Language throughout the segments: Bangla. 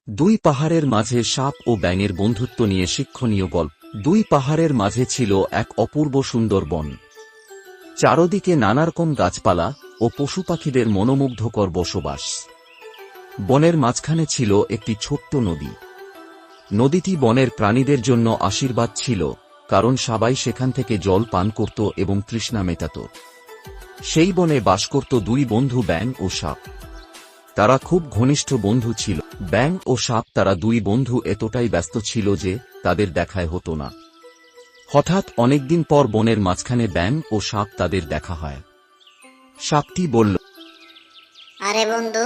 দুই পাহাড়ের মাঝে সাপ ও ব্যাঙের বন্ধুত্ব নিয়ে শিক্ষণীয় গল্প। দুই পাহাড়ের মাঝে ছিল এক অপূর্ব সুন্দর বন। চারদিকে নানারকম গাছপালা ও পশুপাখিদের মনোমুগ্ধকর বসবাস। বনের মাঝখানে ছিল একটি ছোট্ট নদী। নদীটি বনের প্রাণীদের জন্য আশীর্বাদ ছিল, কারণ সবাই সেখান থেকে জল পান করত এবং তৃষ্ণা মেটাত। সেই বনে বাস করত দুই বন্ধু, ব্যাঙ ও সাপ। তারা খুব ঘনিষ্ঠ বন্ধু ছিল। ব্যাঙ ও সাপ তারা দুই বন্ধু এতটাই ব্যস্ত ছিল যে তাদের দেখাই হতো না। হঠাৎ অনেকদিন পর বনের মাঝখানে ব্যাঙ ও সাপ তাদের দেখা হয়। সাপটি বলল, আরে বন্ধু,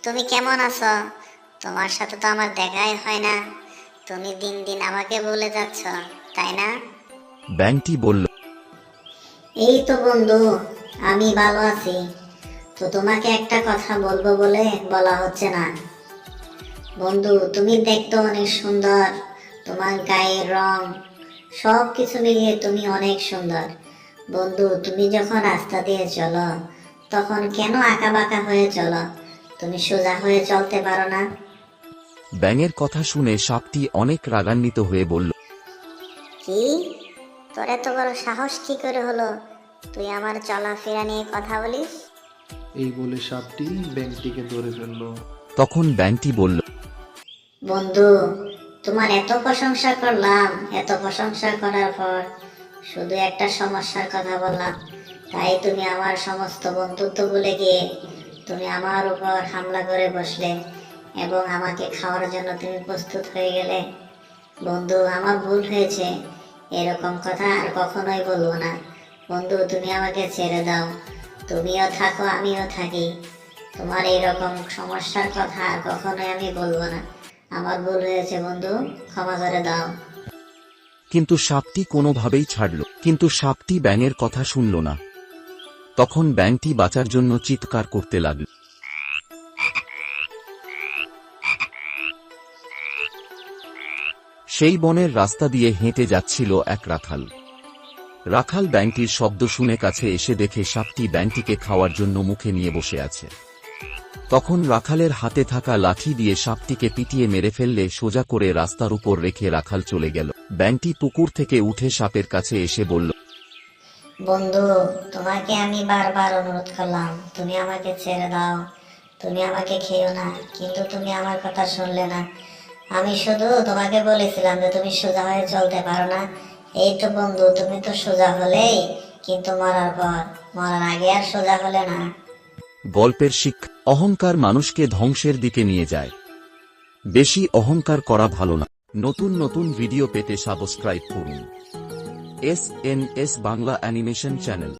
তুমি কেমন আছো? তোমার সাথে তো আমার দেখাই হয় না। তুমি দিন দিন আমাকে ভুলে যাচ্ছ, তাই না? ব্যাঙটি বলল, এই তো বন্ধু, আমি ভালো আছি। তো তোমাকে একটা কথা বলবো বলে বলা হচ্ছে না। বন্ধু, তুমি দেখতে অনেক সুন্দর। তোমার গায়ের রং সব কিছু মিলিয়ে তুমি অনেক সুন্দর। বন্ধু, তুমি যখন রাস্তা দিয়ে চলো তখন কেন আঁকা বাঁকা হয়ে চলো? তুমি সোজা হয়ে চলতে পারো না? ব্যাঙের কথা শুনে সাপটি অনেক রাগান্বিত হয়ে বলল, কি? তোর এত বড় সাহস কি করে হলো তুই আমার চলাফেরা নিয়ে কথা বলিস? এই বলে সাপটি ব্যাঙটিকে ধরে ফেলল। তখন ব্যাঙটি বলল, বন্ধু, তোমার এত প্রশংসা করলাম, এত প্রশংসা করার পর শুধু একটা সমস্যার কথা বললাম, তাই তুমি আমার সমস্ত বন্ধুত্ব ভুলে গিয়ে তুমি আমার উপর হামলা করে বসলে এবং আমাকে খাওয়ার জন্য তুমি প্রস্তুত হয়ে গেলে। বন্ধু, আমার ভুল হয়েছে, এরকম কথা আর কখনোই বলবো না। বন্ধু, তুমি আমাকে ছেড়ে দাও। তুমিও থাকো, আমিও থাকি। তোমার এইরকম সমস্যার কথা আর কখনোই আমি বলবো না। আমার ভুল হয়েছে বন্ধু, ক্ষমা করে দাও। কিন্তু সাপটি কোনোভাবেই ছাড়ল। কিন্তু সাপটি ব্যাঙের কথা শুনল না। তখন ব্যাঙটি বাঁচার জন্য চিৎকার করতে লাগল। সেই বনের রাস্তা দিয়ে হেঁটে যাচ্ছিল এক রাখাল। রাখাল ব্যাঙটির শব্দ শুনে কাছে এসে দেখে সাপটি ব্যাঙটিকে খাওয়ার জন্য মুখে নিয়ে বসে আছে। তখন রাখালের হাতে থাকা লাঠি দিয়ে সাপটিকে পিটিয়ে মেরে ফেললে সোজা করে রাস্তার উপর রেখে রাখাল চলে গেল। ব্যাঙটি পুকুর থেকে উঠে সাপের কাছে এসে বলল, বন্ধু, তোমাকে আমি বারবার অনুরোধ করলাম, তুমি আমাকে ছেড়ে দাও, তুমি আমাকে খেও না, কিন্তু তুমি আমার কথা শুনলে না। আমি শুধু তোমাকে বলেছিলাম যে তুমি সোজা হয়ে চলতে পারো না। এই তো বন্ধু, তুমি তো সোজা হলেই, কিন্তু মরার আগে আর সোজা হলে না। গল্পের শিক্ষা: অহংকার মানুষকে ধ্বংসের দিকে নিয়ে যায়। বেশি অহংকার করা ভালো না। নতুন নতুন ভিডিও পেতে সাবস্ক্রাইব করুন এস বাংলা অ্যানিমেশন চ্যানেল।